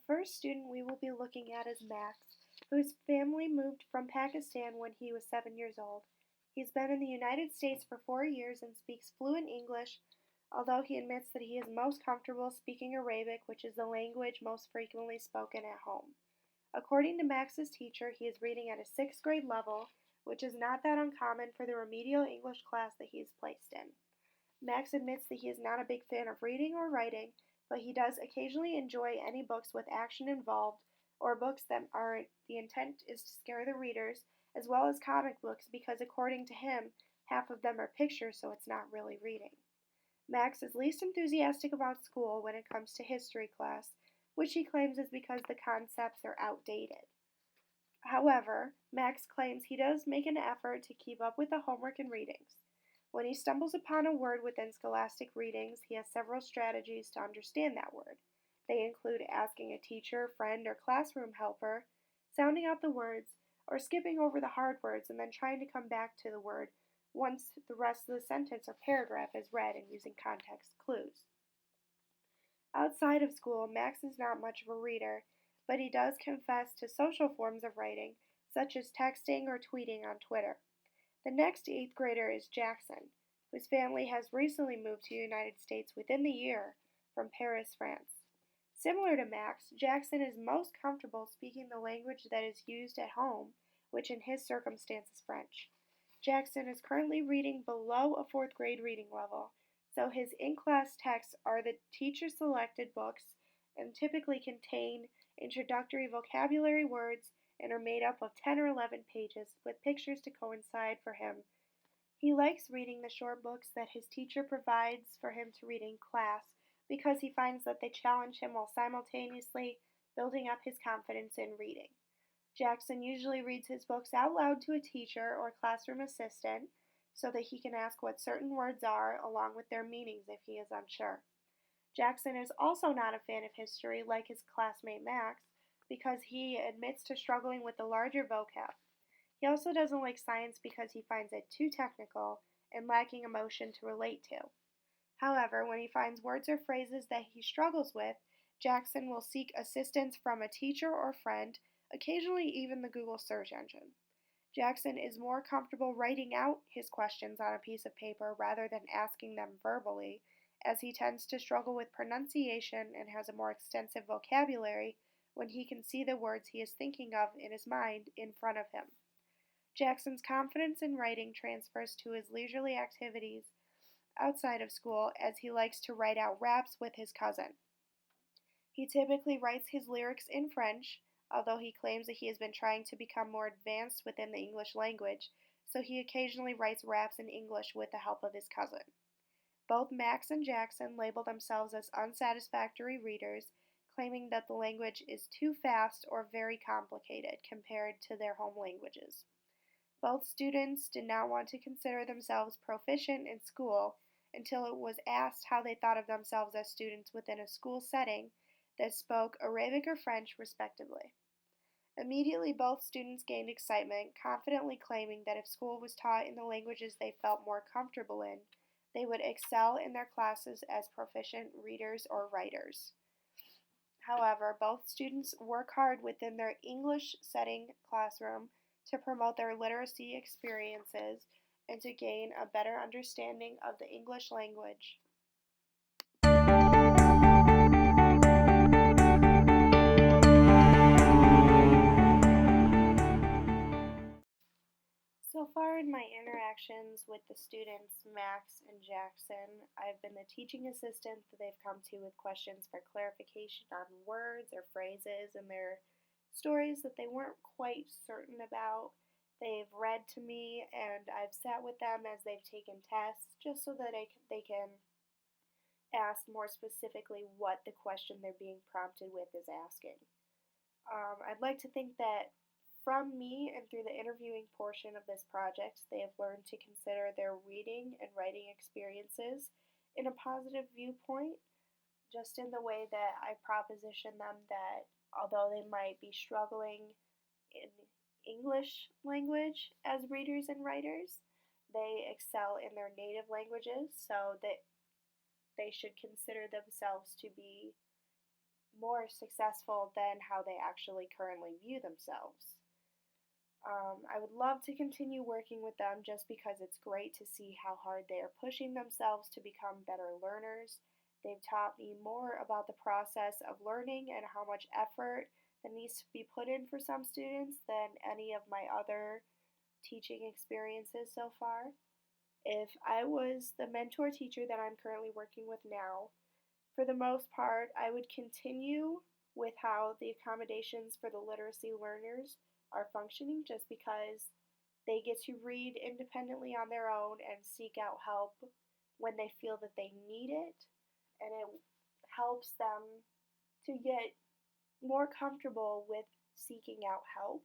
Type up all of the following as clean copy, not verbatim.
first student we will be looking at is Max, whose family moved from Pakistan when he was 7 years old. He's been in the United States for 4 years and speaks fluent English, although he admits that he is most comfortable speaking Arabic, which is the language most frequently spoken at home. According to Max's teacher, he is reading at a sixth grade level, which is not that uncommon for the remedial English class that he is placed in. Max admits that he is not a big fan of reading or writing, but he does occasionally enjoy any books with action involved or books that are the intent is to scare the readers, as well as comic books because according to him, half of them are pictures, so it's not really reading. Max is least enthusiastic about school when it comes to history class, which he claims is because the concepts are outdated. However, Max claims he does make an effort to keep up with the homework and readings. When he stumbles upon a word within scholastic readings, he has several strategies to understand that word. They include asking a teacher, friend, or classroom helper, sounding out the words, or skipping over the hard words and then trying to come back to the word once the rest of the sentence or paragraph is read and using context clues. Outside of school, Max is not much of a reader, but he does confess to social forms of writing, such as texting or tweeting on Twitter. The next eighth grader is Jackson, whose family has recently moved to the United States within the year from Paris, France. Similar to Max, Jackson is most comfortable speaking the language that is used at home, which in his circumstance is French. Jackson is currently reading below a fourth grade reading level, so his in-class texts are the teacher-selected books and typically contain introductory vocabulary words and are made up of 10 or 11 pages with pictures to coincide for him. He likes reading the short books that his teacher provides for him to read in class because he finds that they challenge him while simultaneously building up his confidence in reading. Jackson usually reads his books out loud to a teacher or classroom assistant so that he can ask what certain words are along with their meanings if he is unsure. Jackson is also not a fan of history like his classmate Max because he admits to struggling with the larger vocab. He also doesn't like science because he finds it too technical and lacking emotion to relate to. However, when he finds words or phrases that he struggles with, Jackson will seek assistance from a teacher or friend, occasionally even the Google search engine. Jackson is more comfortable writing out his questions on a piece of paper rather than asking them verbally, as he tends to struggle with pronunciation and has a more extensive vocabulary when he can see the words he is thinking of in his mind in front of him. Jackson's confidence in writing transfers to his leisurely activities outside of school as he likes to write out raps with his cousin. He typically writes his lyrics in French, although he claims that he has been trying to become more advanced within the English language, so he occasionally writes raps in English with the help of his cousin. Both Max and Jackson label themselves as unsatisfactory readers, claiming that the language is too fast or very complicated compared to their home languages. Both students did not want to consider themselves proficient in school until it was asked how they thought of themselves as students within a school setting that spoke Arabic or French, respectively. Immediately, both students gained excitement, confidently claiming that if school was taught in the languages they felt more comfortable in, they would excel in their classes as proficient readers or writers. However, both students work hard within their English setting classroom to promote their literacy experiences and to gain a better understanding of the English language. So far in my interactions with the students, Max and Jackson, I've been the teaching assistant that they've come to with questions for clarification on words or phrases in their stories that they weren't quite certain about. They've read to me and I've sat with them as they've taken tests just so that they can ask more specifically what the question they're being prompted with is asking. I'd like to think that from me and through the interviewing portion of this project, they have learned to consider their reading and writing experiences in a positive viewpoint, just in the way that I proposition them that although they might be struggling in English language as readers and writers, they excel in their native languages, so that they should consider themselves to be more successful than how they actually currently view themselves. I would love to continue working with them just because it's great to see how hard they are pushing themselves to become better learners. They've taught me more about the process of learning and how much effort that needs to be put in for some students than any of my other teaching experiences so far. If I was the mentor teacher that I'm currently working with now, for the most part, I would continue with how the accommodations for the literacy learners are functioning just because they get to read independently on their own and seek out help when they feel that they need it, and it helps them to get more comfortable with seeking out help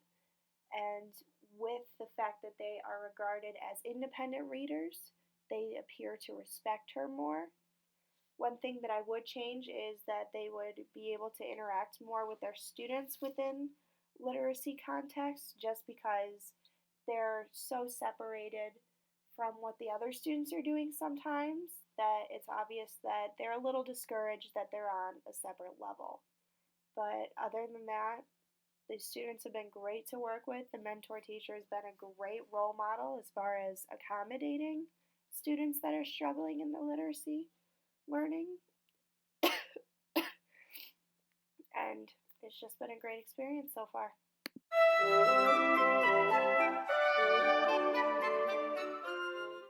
and with the fact that they are regarded as independent readers, they appear to respect her more. One thing that I would change is that they would be able to interact more with their students within literacy contexts just because they're so separated from what the other students are doing sometimes that it's obvious that they're a little discouraged that they're on a separate level. But other than that, the students have been great to work with. The mentor teacher has been a great role model as far as accommodating students that are struggling in the literacy learning. And it's just been a great experience so far.